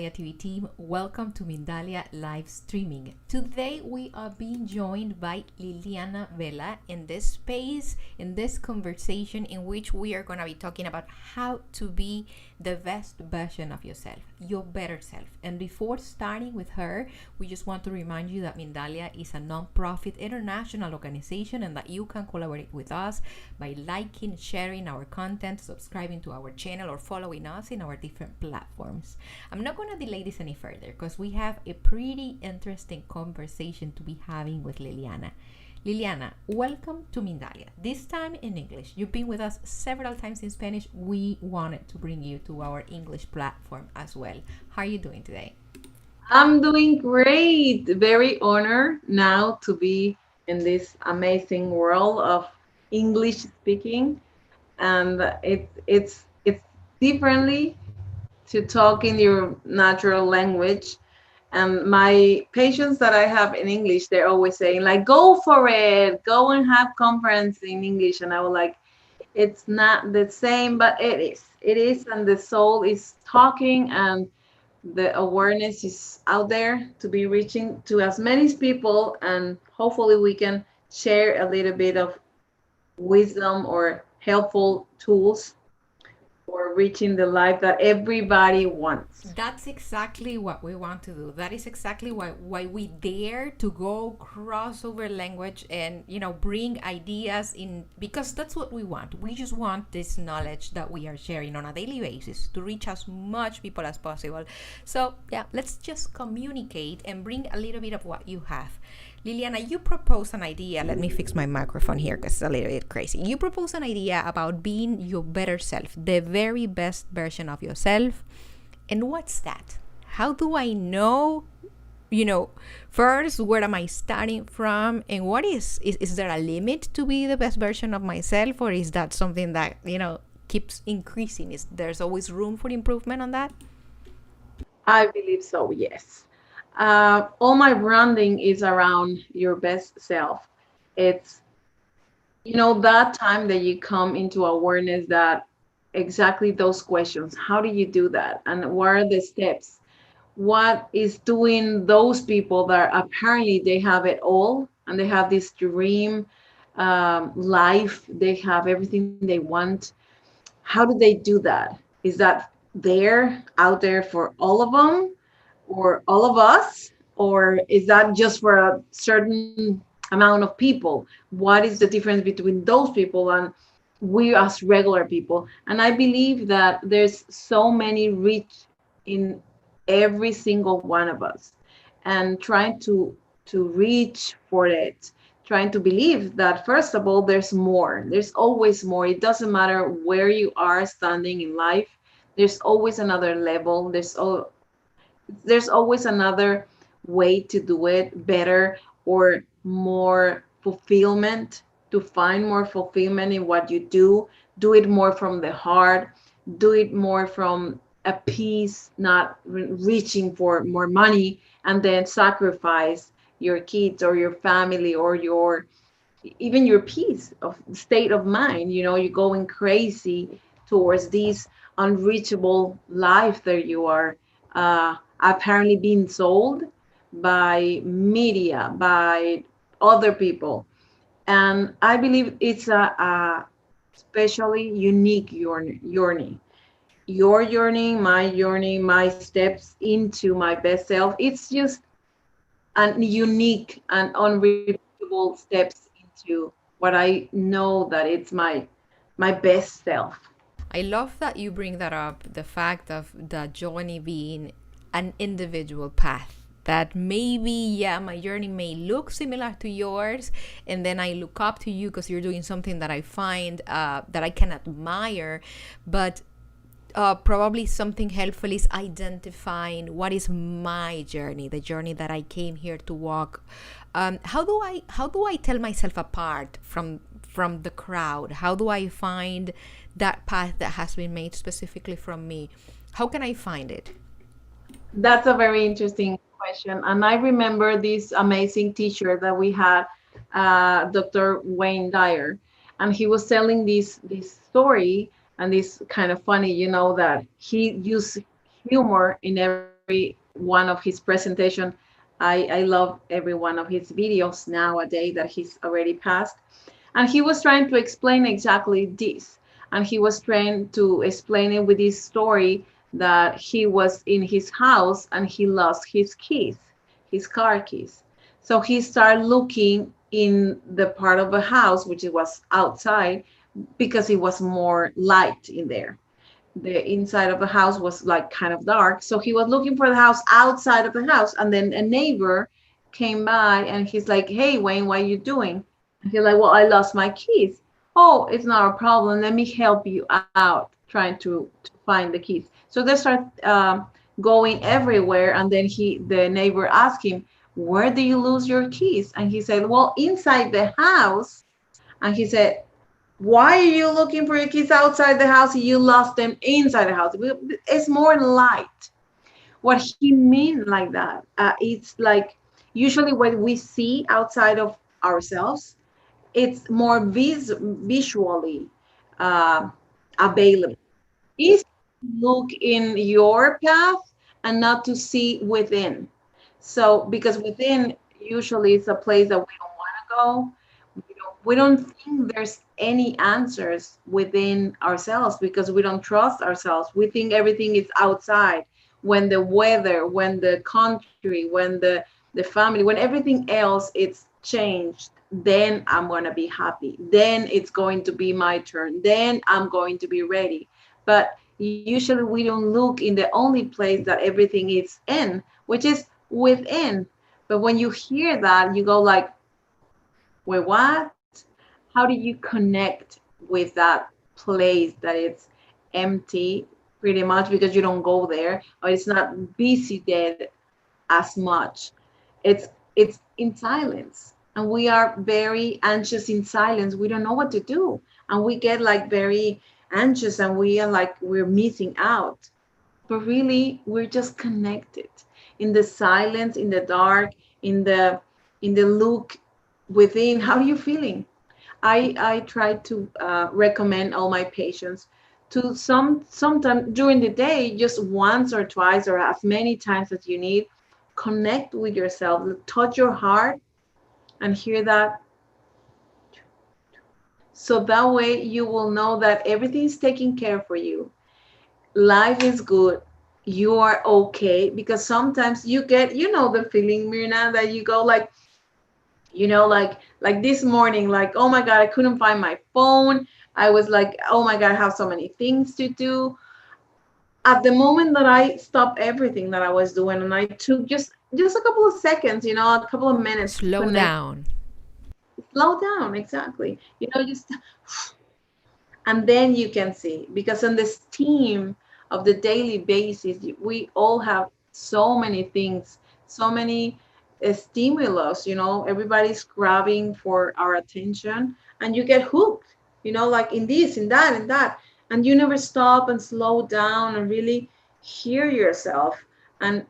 Mindalia TV team. Welcome to Mindalia live streaming. Today we are being joined by Liliana Vela in this space, in this conversation in which we are going to be talking about how to be the best version of yourself, your better self. And before starting with her, we just want to remind you that Mindalia is a non-profit international organization and that you can collaborate with us by liking, sharing our content, subscribing to our channel, or following us in our different platforms. I'm not going to delay this any further because we have a pretty interesting conversation to be having with Liliana. Liliana, welcome to Mindalia. This time in English. You've been with us several times in Spanish. We wanted to bring you to our English platform as well. How are you doing today? I'm doing great. Very honored now to be in this amazing world of English speaking, and it's differently to talk in your natural language. And my patients that I have in English, they're always saying like, "Go for it, go and have conference in English," and I was like, "It's not the same, but it is. It is, and the soul is talking and." The awareness is out there to be reaching to as many people, and hopefully we can share a little bit of wisdom or helpful tools for reaching the life that everybody wants. That's exactly what we want to do. That is exactly why we dare to go crossover language and bring ideas in, because that's what we want. We just want this knowledge that we are sharing on a daily basis to reach as much people as possible. So yeah, let's just communicate and bring a little bit of what you have. Liliana, you proposed an idea. Let me fix my microphone here because it's a little bit crazy. You proposed an idea about being your better self, the very best version of yourself. And what's that? How do I know, first, where am I starting from? And what is there a limit to be the best version of myself? Or is that something that, keeps increasing? There's always room for improvement on that? I believe so, yes. All my branding is around your best self. It's, that time that you come into awareness that exactly those questions. How do you do that? And what are the steps? What is doing those people that apparently they have it all and they have this dream life, they have everything they want. How do they do that? Is that there out there for all of them or all of us? Or is that just for a certain amount of people? What is the difference between those people and we as regular people? And I believe that there's so many reach in every single one of us, and trying to reach for it, trying to believe that first of all there's always more. It doesn't matter where you are standing in life, there's always another level, there's always another way to do it better or more fulfillment, to find more fulfillment in what you do it more from the heart, do it more from a peace, not reaching for more money and then sacrifice your kids or your family or your even your peace of state of mind. You're going crazy towards this unreachable life that you are apparently being sold by media, by other people. And I believe it's a especially unique journey. Your journey, my steps into my best self. It's just an unique and unrepeatable steps into what I know that it's my best self. I love that you bring that up, the fact of the journey being an individual path. That maybe, yeah, my journey may look similar to yours, and then I look up to you because you're doing something that I find that I can admire, but probably something helpful is identifying what is my journey, the journey that I came here to walk. How do I tell myself apart from the crowd? How do I find that path that has been made specifically from me? How can I find it? That's a very interesting question. And I remember this amazing teacher that we had, Dr. Wayne Dyer, and he was telling this story, and this kind of funny, that he used humor in everything. one of his presentation. I love every one of his videos nowadays that he's already passed. And he was trying to explain exactly this. And he was trying to explain it with this story that he was in his house and he lost his keys, his car keys. So he started looking in the part of the house, which it was outside, because it was more light in there. The inside of the house was like kind of dark. So he was looking for the house outside of the house. And then a neighbor came by and he's like, "Hey, Wayne, what are you doing?" And he's like, "Well, I lost my keys." "Oh, it's not a problem. Let me help you out trying to find the keys." So they start going everywhere. And then the neighbor asked him, "Where do you lose your keys?" And he said, "Well, inside the house." And he said, "Why are you looking for your keys outside the house? You lost them inside the house. It's more light." What he mean like that, it's like usually what we see outside of ourselves, it's more visually uh, available. Is look in your path and not to see within. So because within usually it's a place that we don't want to go. We don't think there's any answers within ourselves because we don't trust ourselves. We think everything is outside. When the weather, when the country, when the family, when everything else it's changed, then I'm going to be happy. Then it's going to be my turn. Then I'm going to be ready. But usually we don't look in the only place that everything is in, which is within. But when you hear that, you go like, "Wait, what?" How do you connect with that place that it's empty pretty much because you don't go there, or it's not visited as much? It's in silence, and we are very anxious in silence. We don't know what to do, and we get like very anxious, and we are like we're missing out. But really, we're just connected in the silence, in the dark, in the look within. How are you feeling? I try to recommend all my patients to sometime during the day, just once or twice or as many times as you need, connect with yourself, touch your heart, and hear that. So that way you will know that everything is taken care for you. Life is good. You are okay, because sometimes you get, the feeling, Mirna, that you go like, like this morning, like, "Oh my God, I couldn't find my phone." I was like, "Oh my God, I have so many things to do." At the moment that I stopped everything that I was doing, and I took just a couple of seconds, a couple of minutes to Slow connect. down. Slow down, exactly. Just, and then you can see, because on this team of the daily basis, we all have so many things, so many stimulus. Everybody's grabbing for our attention, and you get hooked, like in this, in that, and that, and you never stop and slow down and really hear yourself. And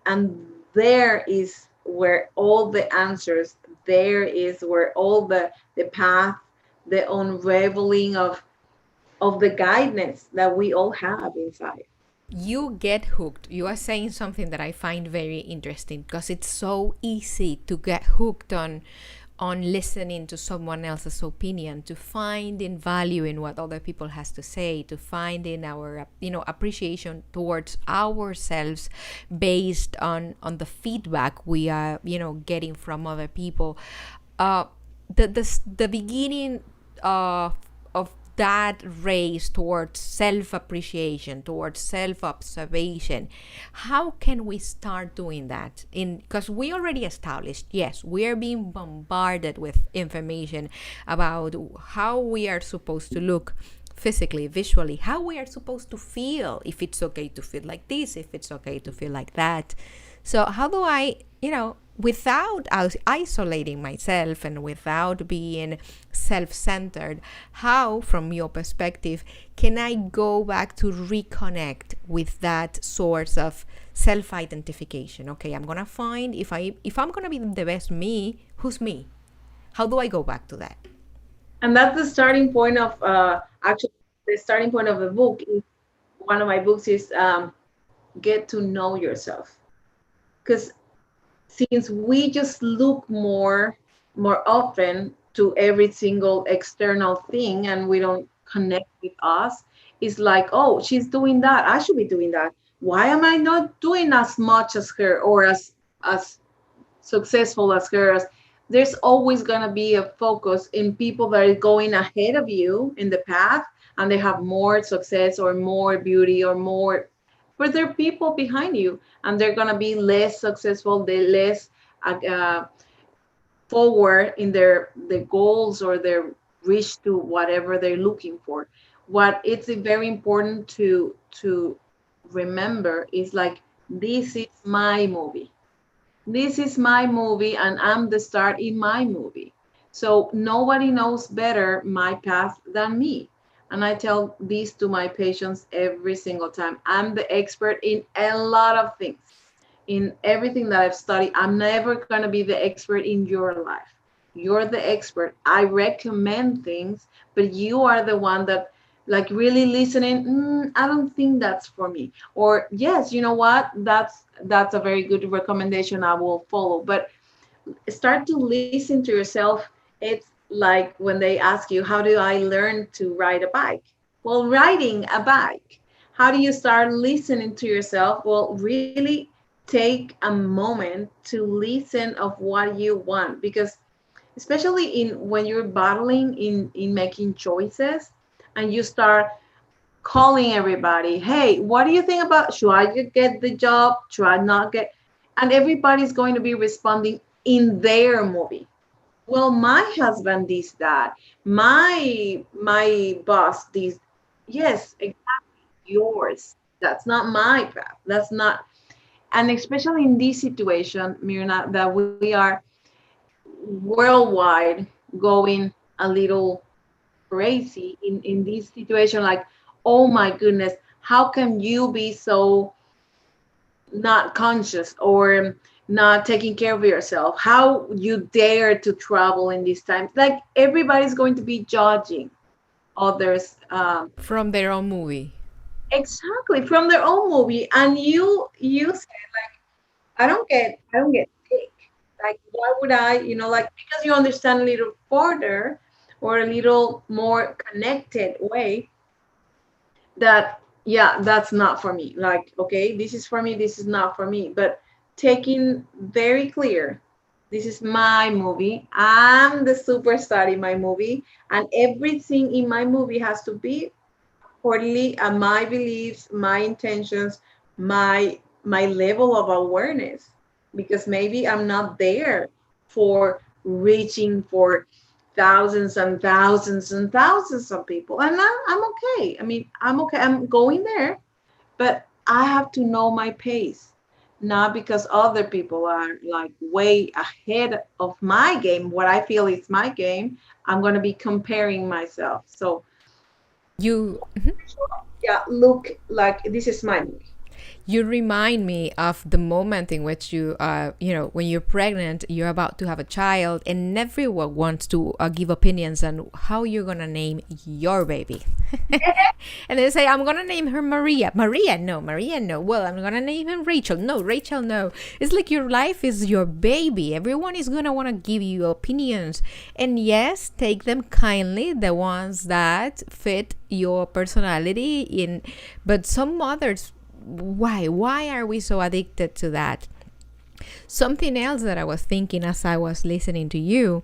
there is where all the answers, there is where all the path, the unraveling of the guidance that we all have inside. You get hooked. You are saying something that I find very interesting, because it's so easy to get hooked on listening to someone else's opinion, to finding value in what other people has to say, to finding our appreciation towards ourselves based on the feedback we are getting from other people. The beginning of that race towards self-appreciation, towards self-observation, how can we start doing that? Because we already established, yes, we are being bombarded with information about how we are supposed to look physically, visually, how we are supposed to feel, if it's okay to feel like this, if it's okay to feel like that. So how do I, without isolating myself and without being self-centered, how, from your perspective, can I go back to reconnect with that source of self-identification? Okay, I'm gonna find, if I'm gonna be the best me, who's me? How do I go back to that? And that's the starting point of actually the starting point of the book. One of my books is get to know yourself. because since we just look more often to every single external thing and we don't connect with us, it's like, oh, she's doing that, I should be doing that. Why am I not doing as much as her, or as successful as her? There's always going to be a focus in people that are going ahead of you in the path, and they have more success or more beauty or more, but there are people behind you and they're going to be less successful, they're less forward in their goals or their reach to whatever they're looking for. What it's very important to remember is like, this is my movie. This is my movie, and I'm the star in my movie. So nobody knows better my path than me. And I tell this to my patients every single time. I'm the expert in a lot of things. In everything that I've studied, I'm never going to be the expert in your life. You're the expert. I recommend things, but you are the one that, like, really listening. I don't think that's for me. Or yes, you know what? That's a very good recommendation. I will follow. But start to listen to yourself. It's like when they ask you, how do I learn to ride a bike? Well, riding a bike. How do you start listening to yourself? Well, really take a moment to listen of what you want, because especially in when you're battling in making choices, and you start calling everybody, hey, what do you think about, should I get the job, should I not get, and everybody's going to be responding in their movie. Well, my husband did that, my boss did. Yes, exactly, yours. That's not my path, that's not. And especially in this situation, Mirna, that we are worldwide going a little crazy in this situation, like, oh my goodness, how can you be so not conscious or not taking care of yourself? How you dare to travel in this time? Like, everybody's going to be judging others, from their own movie. exactly, from their own movie. And you say, like, I don't get sick. Like, why would I, like, because you understand a little further or a little more connected way that, yeah, that's not for me. Like, okay, this is for me, this is not for me. But taking very clear, this is my movie. I'm the superstar in my movie, and everything in my movie has to be accordingly my beliefs, my intentions, my level of awareness, because maybe I'm not there for reaching for thousands and thousands and thousands of people, and I'm okay. I mean, I'm okay, I'm going there, but I have to know my pace, not because other people are like way ahead of my game, what I feel is my game. I'm going to be comparing myself. So You yeah, look, like, this is my movie. you remind me of the moment in which when you're pregnant, you're about to have a child, and everyone wants to give opinions on how you're gonna name your baby. And they say, I'm gonna name her Maria. Maria no. Well, I'm gonna name him Rachel. No, Rachel no. It's like your life is your baby. Everyone is gonna want to give you opinions, and yes, take them kindly, the ones that fit your personality in. But some others, why are we so addicted to that? Something else that I was thinking as I was listening to you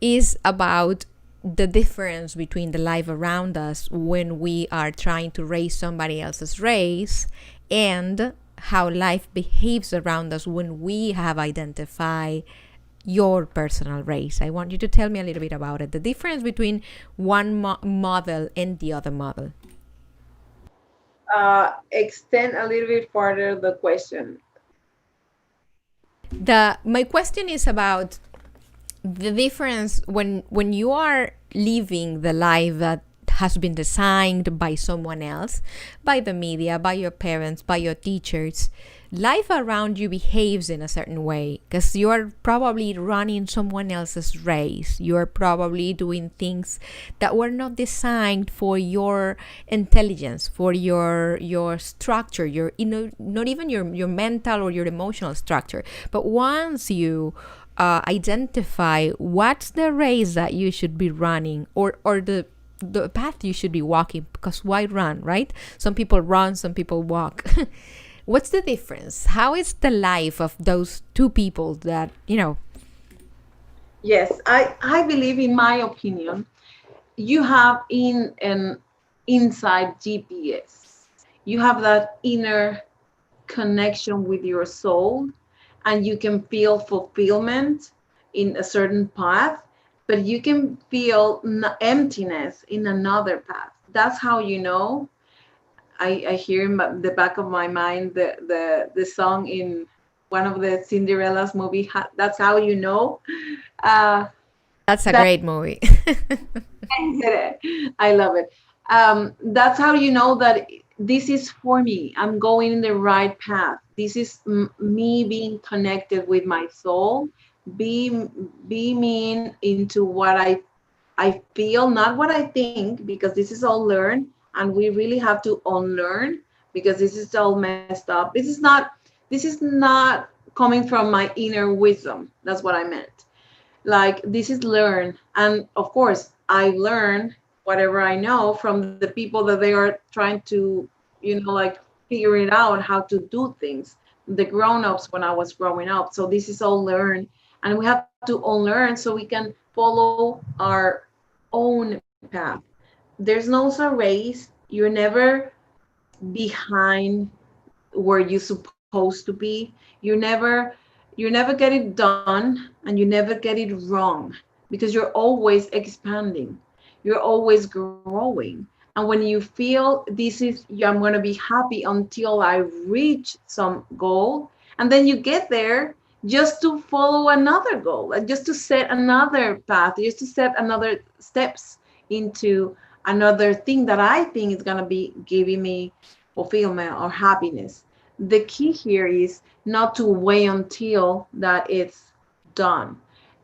is about the difference between the life around us when we are trying to raise somebody else's race, and how life behaves around us when we have identified your personal race. I want you to tell me a little bit about it, the difference between one model and the other model. Extend a little bit further the question. My question is about the difference when you are living the life that has been designed by someone else, by the media, by your parents, by your teachers. Life around you behaves in a certain way because you're probably running someone else's race. You're probably doing things that were not designed for your intelligence, for your structure, your, you know, not even your mental or your emotional structure. But once you identify what's the race that you should be running, or the path you should be walking, because why run, right? Some people run, some people walk. What's the difference? How is the life of those two people that, you know? Yes, I believe, in my opinion, you have an inside GPS. You have that inner connection with your soul, and you can feel fulfillment in a certain path, but you can feel emptiness in another path. That's how you know. I hear in the back of my mind the song in one of the Cinderella's movie. That's how you know. Uh, That's a that great movie. I love it. That's how you know that this is for me. I'm going in the right path. This is me being connected with my soul. Be me into what I feel, not what I think, because this is all learned, and we really have to unlearn, because this is all messed up. This is not coming from my inner wisdom. That's what I meant. Like, this is learned, and of course I learn whatever I know from the people that they are trying to, like, figure it out how to do things, the grown-ups when I was growing up. So this is all learned, and we have to unlearn so we can follow our own path. There's no race. You're never behind where you're supposed to be. You never get it done, and you never get it wrong, because you're always expanding. You're always growing. And when you feel I'm going to be happy until I reach some goal, and then you get there just to follow another goal, and just to set another path, just to set another steps into another thing that I think is going to be giving me fulfillment or happiness. The key here is not to wait until that it's done.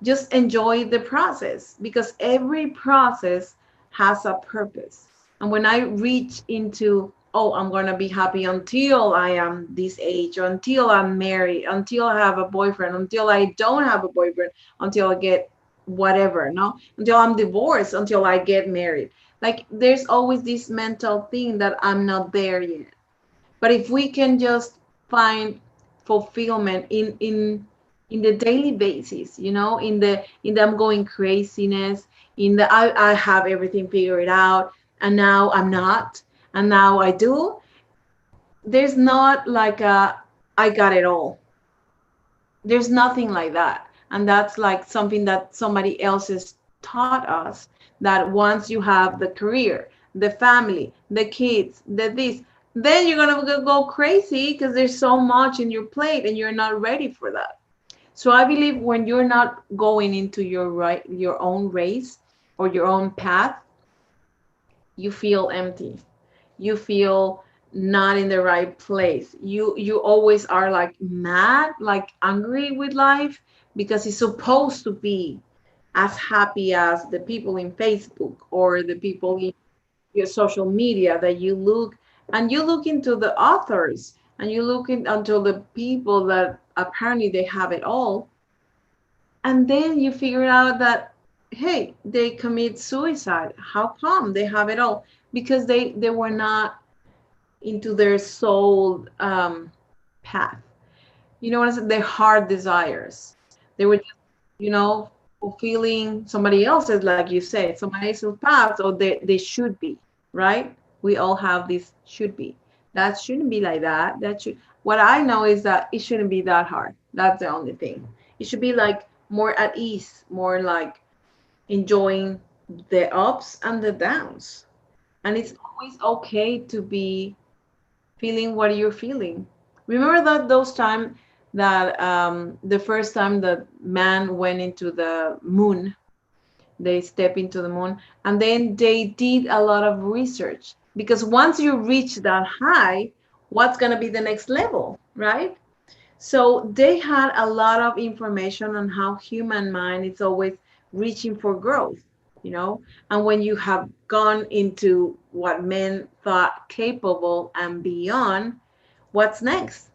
Just enjoy the process, because every process has a purpose. And when I reach into, oh, I'm going to be happy until I am this age, or until I'm married, until I have a boyfriend, until I don't have a boyfriend, until I get whatever, no, until I'm divorced, until I get married. Like, there's always this mental thing that I'm not there yet. But if we can just find fulfillment in the daily basis, in the I'm going craziness, in the I have everything figured out, and now I'm not, and now I do. There's not like I got it all. There's nothing like that. And that's like something that somebody else has taught us, that once you have the career, the family, the kids, then you're going to go crazy, because there's so much in your plate and you're not ready for that. So I believe when you're not going into your own race or your own path, you feel empty. You feel not in the right place. You always are like mad, like angry with life, because it's supposed to be as happy as the people in Facebook or the people in your social media, that you look into the authors, and you look until the people that apparently they have it all, and then you figure out that, hey, they commit suicide. How come they have it all? Because they were not into their soul path. You know what I'm saying? Their heart desires. They were just, fulfilling somebody else's, like you said, somebody else's path, or they should be, right? We all have this should be. That shouldn't be like that. What I know is that it shouldn't be that hard. That's the only thing. It should be like more at ease, more like enjoying the ups and the downs. And it's always okay to be feeling what you're feeling. Remember that those time that the first time that man went into the moon, they step into the moon, and then they did a lot of research, because once you reach that high, what's going to be the next level, right? So they had a lot of information on how human mind is always reaching for growth, you know. And when you have gone into what men thought capable and beyond, what's next,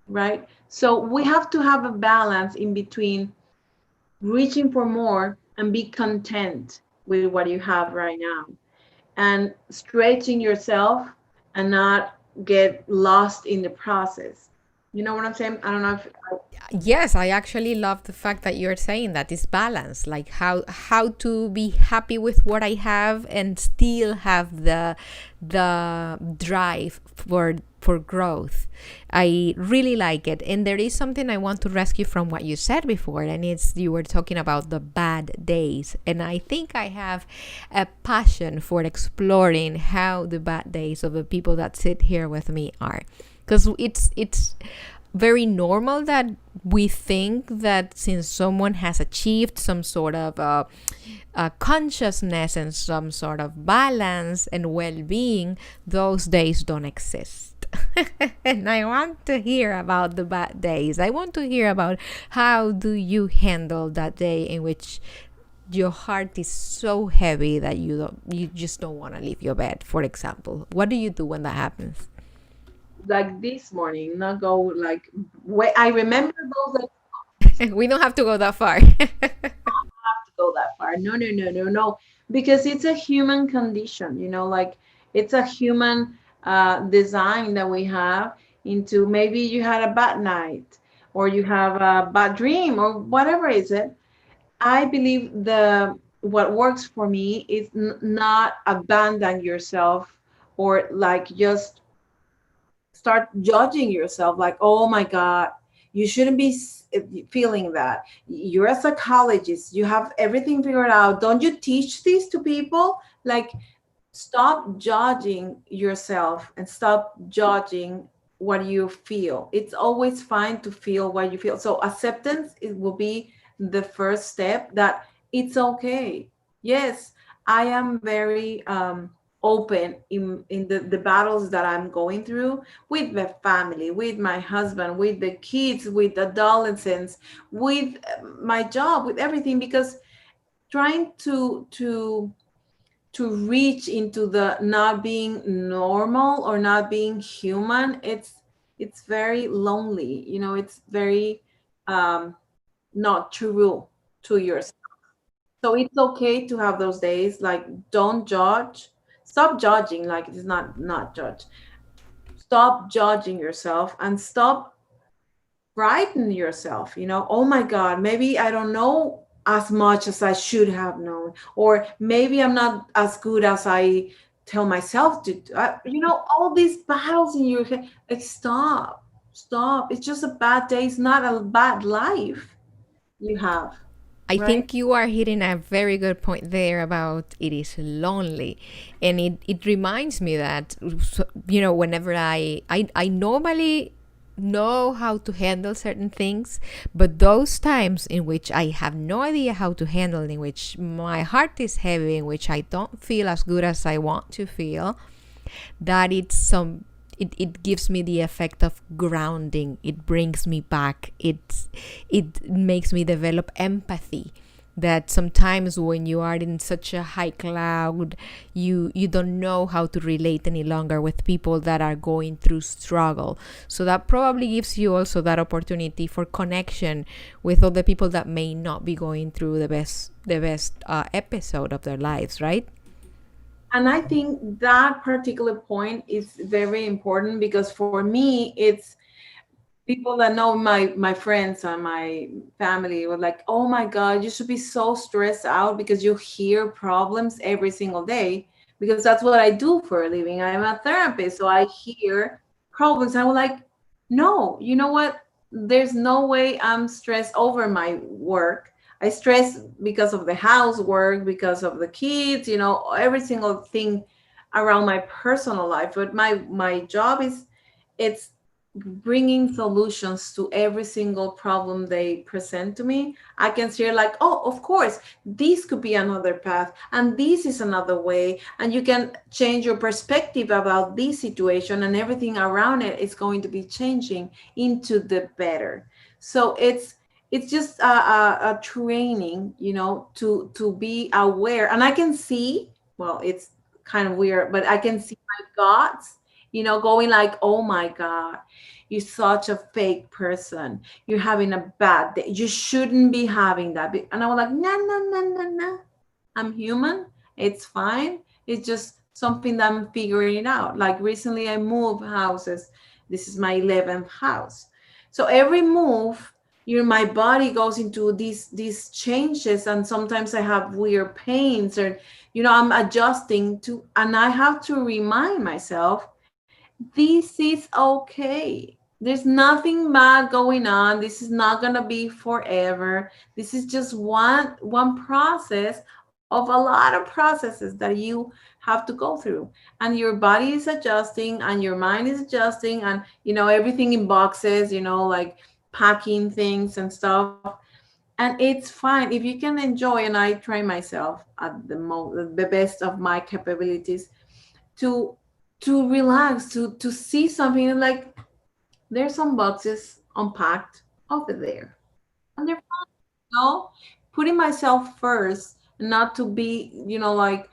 right? So we have to have a balance in between reaching for more and be content with what you have right now, and stretching yourself and not get lost in the process. You know what I'm saying? I don't know if Yes, I actually love the fact that you're saying that it's balance, like how to be happy with what I have and still have the drive for growth. I really like it. And there is something I want to rescue from what you said before, and it's you were talking about the bad days. And I think I have a passion for exploring how the bad days of the people that sit here with me are. Because it's very normal that we think that since someone has achieved some sort of consciousness and some sort of balance and well-being, those days don't exist. And I want to hear about the bad days. I want to hear about how do you handle that day in which your heart is so heavy that you just don't want to leave your bed, for example. What do you do when that happens? like this morning, not go like I remember those that We don't have to go that far. have to go that far. No, no, no, no, no, because it's a human condition, you know, like it's a human design that we have into, maybe you had a bad night or you have a bad dream or whatever is it. I believe the what works for me is not abandon yourself, or like just start judging yourself like, oh my God, you shouldn't be feeling that. You're a psychologist, you have everything figured out. Don't you teach this to people? Like, stop judging yourself and stop judging what you feel. It's always fine to feel what you feel. So acceptance, it will be the first step, that it's okay. Yes, I am very open in the battles that I'm going through with the family, with my husband, with the kids, with adolescents, with my job, with everything, because trying to reach into the not being normal or not being human, it's very lonely, you know. It's very um not true to yourself. So it's okay to have those days. Like, don't judge, stop judging. Like, it's not judge, stop judging yourself and stop frighten yourself, you know. Oh my God, maybe I don't know as much as I should have known, or maybe I'm not as good as I tell myself to you know, all these battles in your head. Like, stop, it's just a bad day, it's not a bad life you have, I right? think you are hitting a very good point there about it is lonely. And it reminds me that, whenever I normally know how to handle certain things, but those times in which I have no idea how to handle, in which my heart is heavy, in which I don't feel as good as I want to feel, that it gives me the effect of grounding. It brings me back. It makes me develop empathy, that sometimes when you are in such a high cloud, you don't know how to relate any longer with people that are going through struggle. So that probably gives you also that opportunity for connection with other people that may not be going through the best episode of their lives, right? And I think that particular point is very important, because for me, it's people that know my friends and my family were like, oh my God, you should be so stressed out because you hear problems every single day, because that's what I do for a living. I'm a therapist, so I hear problems. I was like, no, you know what, there's no way I'm stressed over my work. I stress because of the housework, because of the kids, you know, every single thing around my personal life. But my job is, it's bringing solutions to every single problem they present to me, I can see like, oh, of course, this could be another path, and this is another way, and you can change your perspective about this situation, and everything around it is going to be changing into the better. So it's just a training, to be aware. And I can see, well, it's kind of weird, but I can see my thoughts, going like, oh my God, you're such a fake person. You're having a bad day. You shouldn't be having that. And I was like, no, no, no, no, no. I'm human. It's fine. It's just something that I'm figuring it out. Like recently I moved houses. This is my 11th house. So every move, my body goes into these changes, and sometimes I have weird pains, or I'm adjusting to, and I have to remind myself, this is okay. There's nothing bad going on. This is not going to be forever. This is just one process of a lot of processes that you have to go through, and your body is adjusting and your mind is adjusting, and everything in boxes, like packing things and stuff. And it's fine if you can enjoy, and I try myself at the best of my capabilities to relax, to see something like, there's some boxes unpacked over there, and they're fine. Putting myself first, not to be, like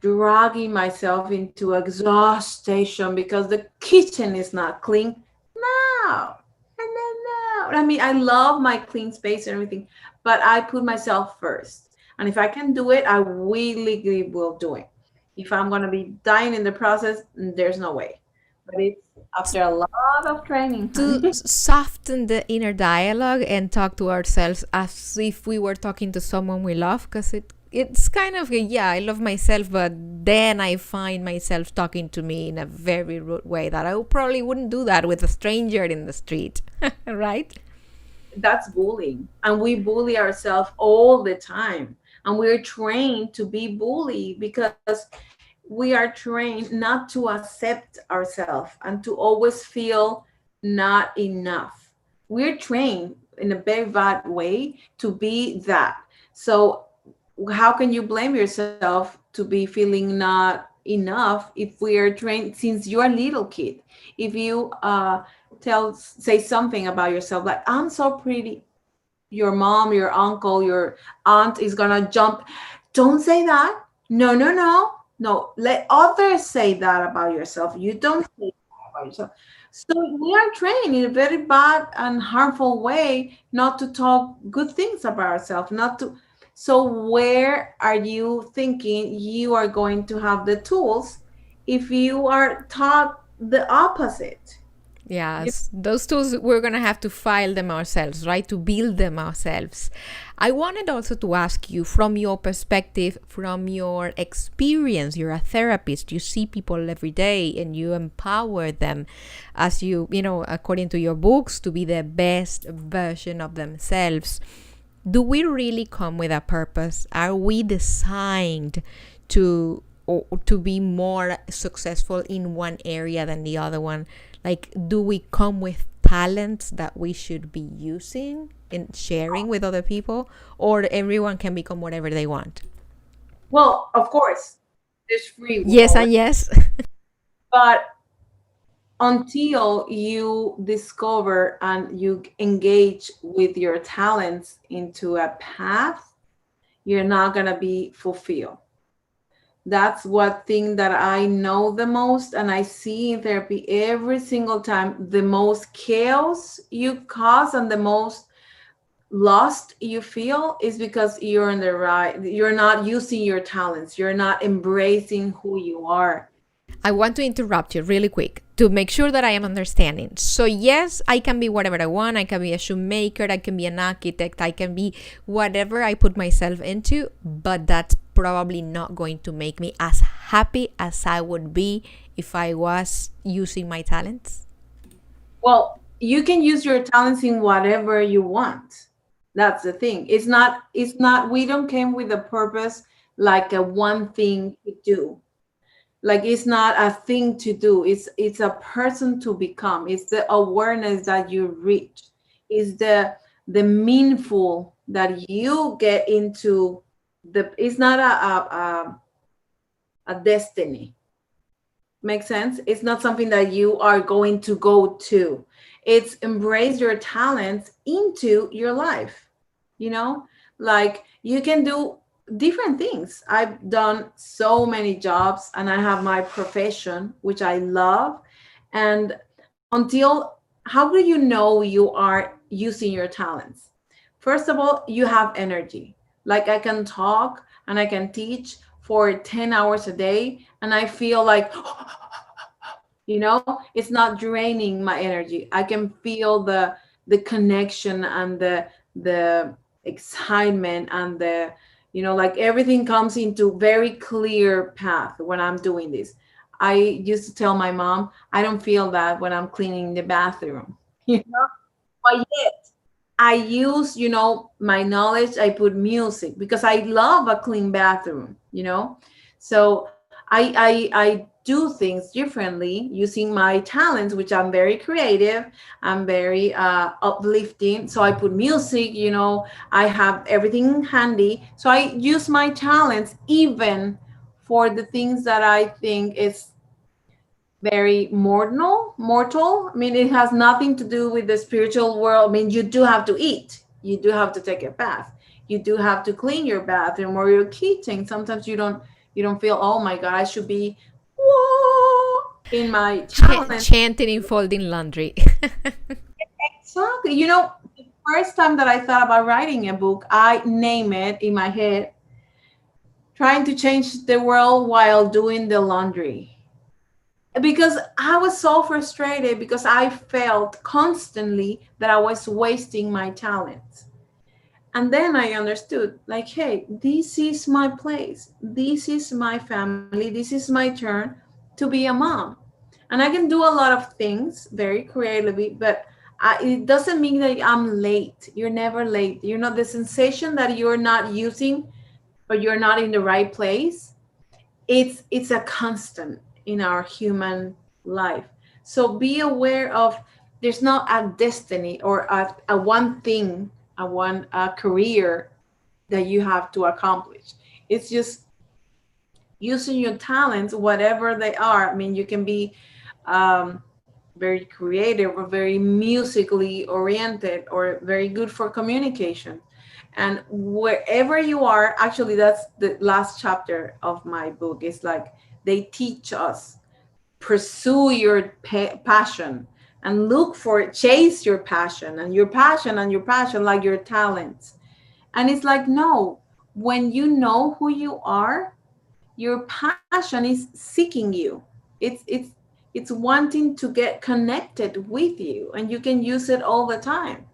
dragging myself into exhaustion because the kitchen is not clean. No, no, no. I mean, I love my clean space and everything, but I put myself first. And if I can do it, I willingly will do it. If I'm going to be dying in the process, there's no way. But it's after a lot of training, To honey. soften the inner dialogue and talk to ourselves as if we were talking to someone we love, because it's kind of yeah, I love myself, but then I find myself talking to me in a very rude way that I probably wouldn't do that with a stranger in the street. Right? That's bullying, and we bully ourselves all the time, and we're trained to be bullied because we are trained not to accept ourselves and to always feel not enough. We're trained in a very bad way to be that. So how can you blame yourself to be feeling not enough if we are trained since you're a little kid? If you say something about yourself like, I'm so pretty, your mom, your uncle, your aunt is gonna jump. Don't say that. No, no, no, no. Let others say that about yourself. You don't say that about yourself. So we are trained in a very bad and harmful way not to talk good things about ourselves, not to. So where are you thinking you are going to have the tools if you are taught the opposite? Yes, those tools we're gonna have to file them ourselves, right? To build them ourselves. I wanted also to ask you, from your perspective, from your experience, you're a therapist, you see people every day and you empower them as according to your books, to be the best version of themselves. Do we really come with a purpose? Are we designed to be more successful in one area than the other one? Like, do we come with talents that we should be using and sharing with other people, or everyone can become whatever they want? Well, of course, there's free Yes will, and yes. but until you discover and you engage with your talents into a path, you're not going to be fulfilled. That's what thing that I know the most, and I see in therapy every single time. The most chaos you cause and the most lost you feel is because you're not using your talents, you're not embracing who you are. I want to interrupt you really quick to make sure that I am understanding. So, yes, I can be whatever I want. I can be a shoemaker. I can be an architect. I can be whatever I put myself into. But that's probably not going to make me as happy as I would be if I was using my talents. Well, you can use your talents in whatever you want. That's the thing. We don't came with a purpose like a one thing to do. Like it's not a thing to do. It's a person to become. It's the awareness that you reach. It's the meaningful that you get into. It's not a destiny. Make sense? It's not something that you are going to go to. It's embrace your talents into your life. You know, like you can do different things. I've done so many jobs and I have my profession, which I love. And until, how do you know you are using your talents? First of all, you have energy. Like I can talk and I can teach for 10 hours a day and I feel like, it's not draining my energy. I can feel the connection and the excitement and the, like everything comes into very clear path when I'm doing this. I used to tell my mom, I don't feel that when I'm cleaning the bathroom. you know but yet I use, my knowledge. I put music because I love a clean bathroom. So I do things differently using my talents, which I'm very creative. I'm very uplifting. So I put music. I have everything handy. So I use my talents even for the things that I think is very mortal. I mean, it has nothing to do with the spiritual world. I mean, you do have to eat, you do have to take a bath, you do have to clean your bathroom or your kitchen. Sometimes you don't feel, oh my god, I should be whoa in my talent. Chanting and folding laundry. Exactly. The first time that I thought about writing a book, I name it in my head, trying to change the world while doing the laundry, because I was so frustrated because I felt constantly that I was wasting my talents. And then I understood, like, hey, this is my place. This is my family. This is my turn to be a mom. And I can do a lot of things very creatively, but it doesn't mean that I'm late. You're never late. The sensation that you're not using or you're not in the right place, it's a constant in our human life. So be aware of, there's not a destiny or a one thing, a career that you have to accomplish. It's just using your talents, whatever they are. I mean, you can be very creative or very musically oriented or very good for communication. And wherever you are, actually, that's the last chapter of my book. It's like they teach us, pursue your passion and look for it, chase your passion and your passion and your passion, like your talents. And it's like, no, when you know who you are, your passion is seeking you. It's wanting to get connected with you, and you can use it all the time.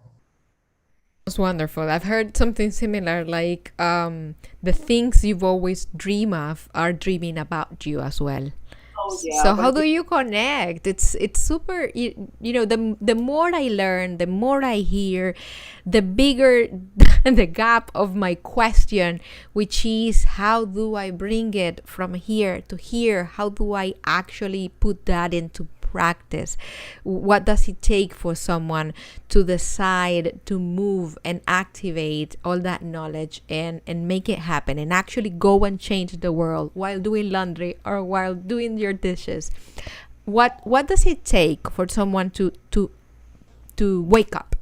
It's wonderful. I've heard something similar, like the things you've always dream of are dreaming about you as well. Oh yeah, So how but do you connect? It's super. The more I learn, the more I hear, the bigger the gap of my question, which is how do I bring it from here to here? How do I actually put that into practice? What does it take for someone to decide to move and activate all that knowledge and make it happen and actually go and change the world while doing laundry or while doing your dishes? What does it take for someone to wake up?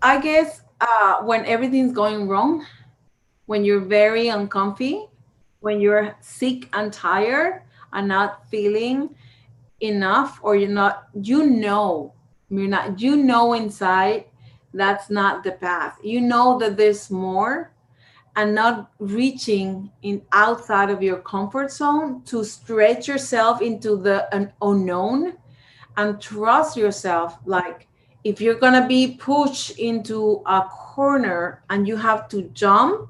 I guess when everything's going wrong, when you're very uncomfy, when you're sick and tired and not feeling enough, or you're not inside that's not the path. You know that there's more, and not reaching in outside of your comfort zone to stretch yourself into the unknown and trust yourself. Like, if you're gonna be pushed into a corner and you have to jump,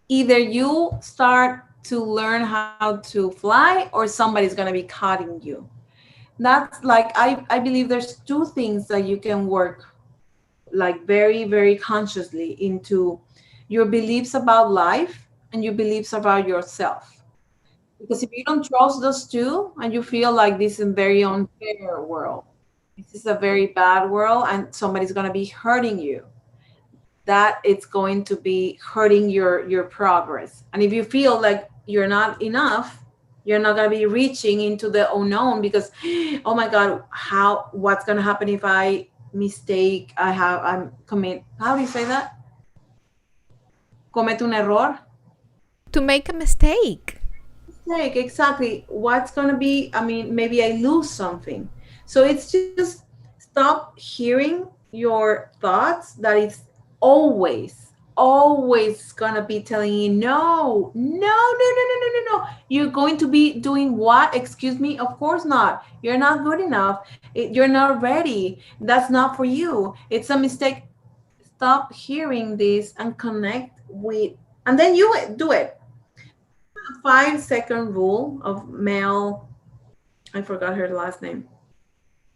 either you start to learn how to fly or somebody's going to be cutting you. That's like, I believe there's two things that you can work like very, very consciously into: your beliefs about life and your beliefs about yourself. Because if you don't trust those two and you feel like this is a very unfair world, this is a very bad world and somebody's going to be hurting you, that it's going to be hurting your progress. And if you feel like you're not enough, you're not going to be reaching into the unknown because, oh my God, what's going to happen if I mistake, I'm commit, how do you say that? Comete un error? To make a mistake. Mistake, exactly. What's going to be, I mean, maybe I lose something. So it's just stop hearing your thoughts that it's always gonna be telling you no, no, no, no, no, no, no, no. You're going to be doing what? Excuse me? Of course not. You're not good enough. You're not ready. That's not for you. It's a mistake. Stop hearing this and connect with, and then you do it. 5-second rule of Mel, I forgot her last name.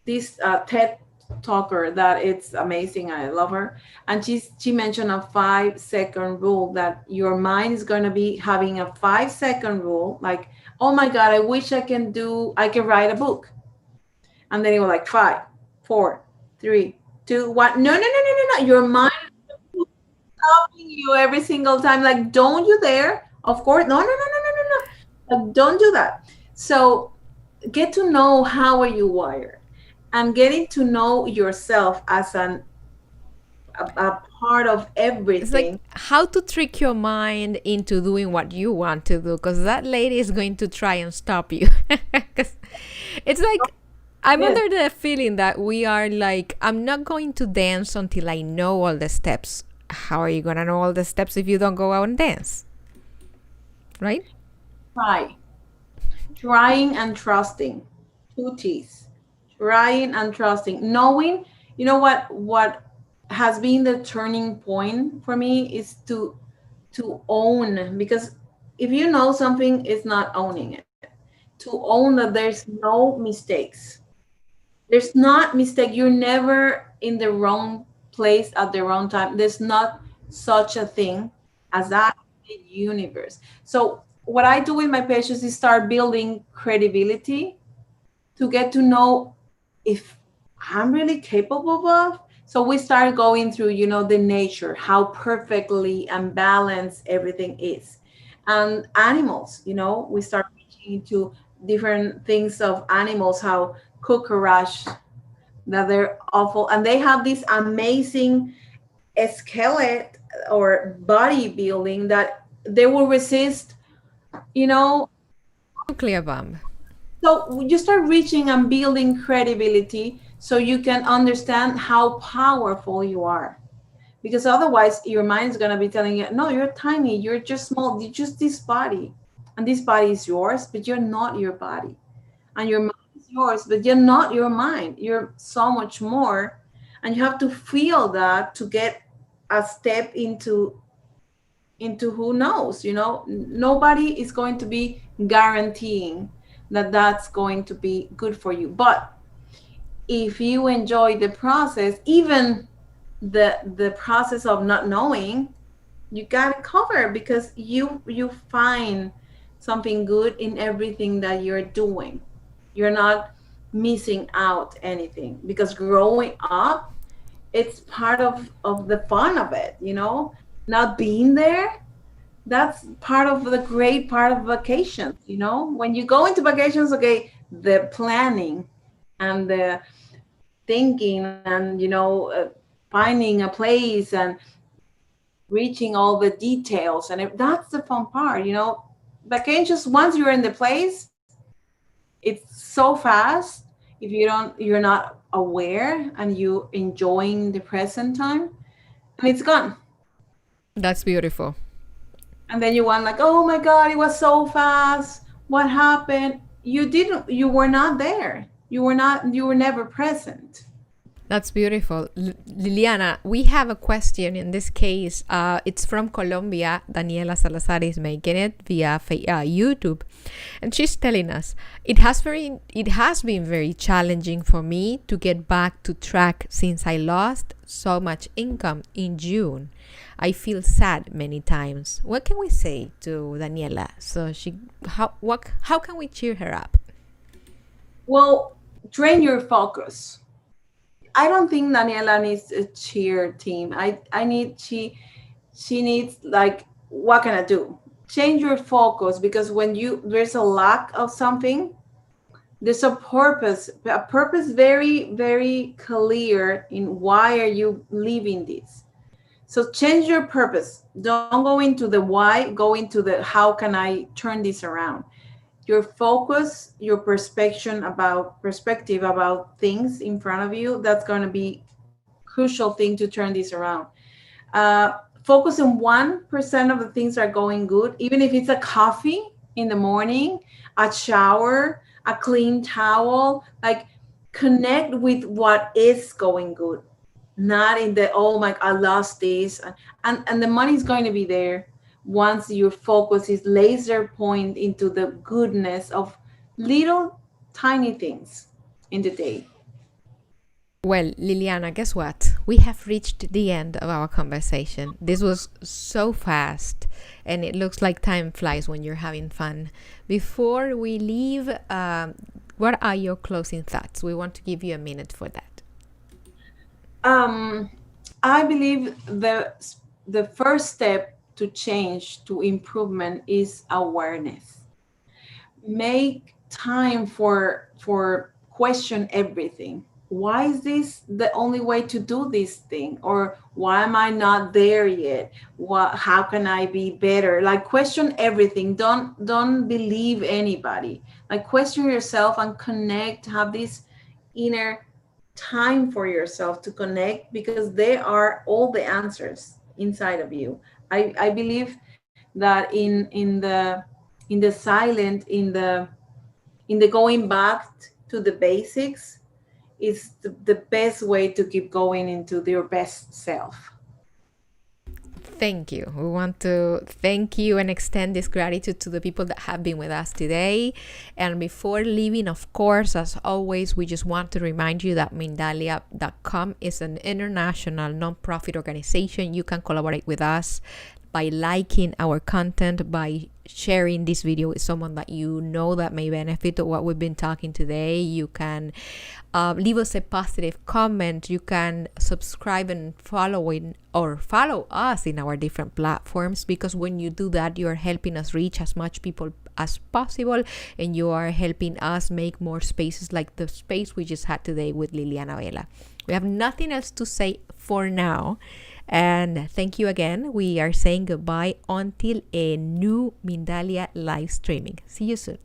This TED talker that it's amazing. I love her. And she mentioned a 5-second rule that your mind is going to be having a 5-second rule. Like, oh my God, I wish I can write a book. And then it was like 5, 4, 3, 2, 1. No, no, no, no, no, no. Your mind is stopping you every single time. Like, don't you dare. Of course. No, no, no, no, no, no, no. Like, don't do that. So get to know how are you wired. And getting to know yourself as a part of everything. It's like how to trick your mind into doing what you want to do, because that lady is going to try and stop you. It's like I'm under the feeling that we are like, I'm not going to dance until I know all the steps. How are you going to know all the steps if you don't go out and dance? Right? Trying and trusting. 2 T's. Trying and trusting, knowing, you know what has been the turning point for me is to own, because if you know something, it's not owning it. To own that there's no mistakes. There's not mistake. You're never in the wrong place at the wrong time. There's not such a thing as that in the universe. So what I do with my patients is start building credibility to get to know if I'm really capable of. So we start going through, the nature, how perfectly and balanced everything is. And animals, we start reaching into different things of animals, how cockroach, that they're awful. And they have this amazing skeleton or bodybuilding that they will resist, nuclear bomb. So you start reaching and building credibility so you can understand how powerful you are. Because otherwise your mind is going to be telling you, no, you're tiny, you're just small, you're just this body. And this body is yours, but you're not your body. And your mind is yours, but you're not your mind. You're so much more. And you have to feel that to get a step into who knows, nobody is going to be guaranteeing that that's going to be good for you. But if you enjoy the process, even the process of not knowing, you got it covered because you find something good in everything that you're doing. You're not missing out anything, because growing up, it's part of the fun of it, not being there. That's part of the great part of vacations, when you go into vacations, okay, the planning and the thinking and, finding a place and reaching all the details. And that's the fun part, vacations, once you're in the place, it's so fast. If you're not aware and you enjoying the present time, and it's gone. That's beautiful. And then you want like, oh my God, it was so fast. What happened? You were not there. You were never present. That's beautiful. Liliana, we have a question in this case. It's from Colombia. Daniela Salazar is making it via YouTube. And she's telling us, it has been very challenging for me to get back to track since I lost so much income in June. I feel sad many times. What can we say to Daniela? So how can we cheer her up? Well, train your focus. I don't think Daniela needs a cheer team. She needs, like, what can I do? Change your focus, because when there's a lack of something, there's a purpose very, very clear in why are you living this. So change your purpose. Don't go into the why, go into the how can I turn this around. Your focus, your perspective about things in front of you, that's going to be crucial thing to turn this around. Focus on 1% of the things that are going good, even if it's a coffee in the morning, a shower, a clean towel. Like, connect with what is going good, not in the, oh my, I lost this. And the money's going to be there once your focus is laser point into the goodness of little tiny things in the day. Well, Liliana, guess what? We have reached the end of our conversation. This was so fast, and it looks like time flies when you're having fun. Before we leave, what are your closing thoughts? We want to give you a minute for that. I believe the first step to change, to improvement, is awareness. Make time for question everything. Why is this the only way to do this thing? Or why am I not there yet? How can I be better? Like, question everything. Don't believe anybody. Like, question yourself and connect. Have this inner time for yourself to connect, because there are all the answers inside of you. I believe that in the silent, in the going back to the basics is the best way to keep going into your best self. Thank you. We want to thank you and extend this gratitude to the people that have been with us today. And before leaving, of course, as always, we just want to remind you that Mindalia.com is an international non-profit organization. You can collaborate with us by liking our content, by sharing this video with someone that you know that may benefit of what we've been talking today. You can leave us a positive comment. You can subscribe and follow us in our different platforms, because when you do that, you are helping us reach as much people as possible, and you are helping us make more spaces like the space we just had today with Liliana Vela. We have nothing else to say for now. And thank you again. We are saying goodbye until a new Mindalia live streaming. See you soon.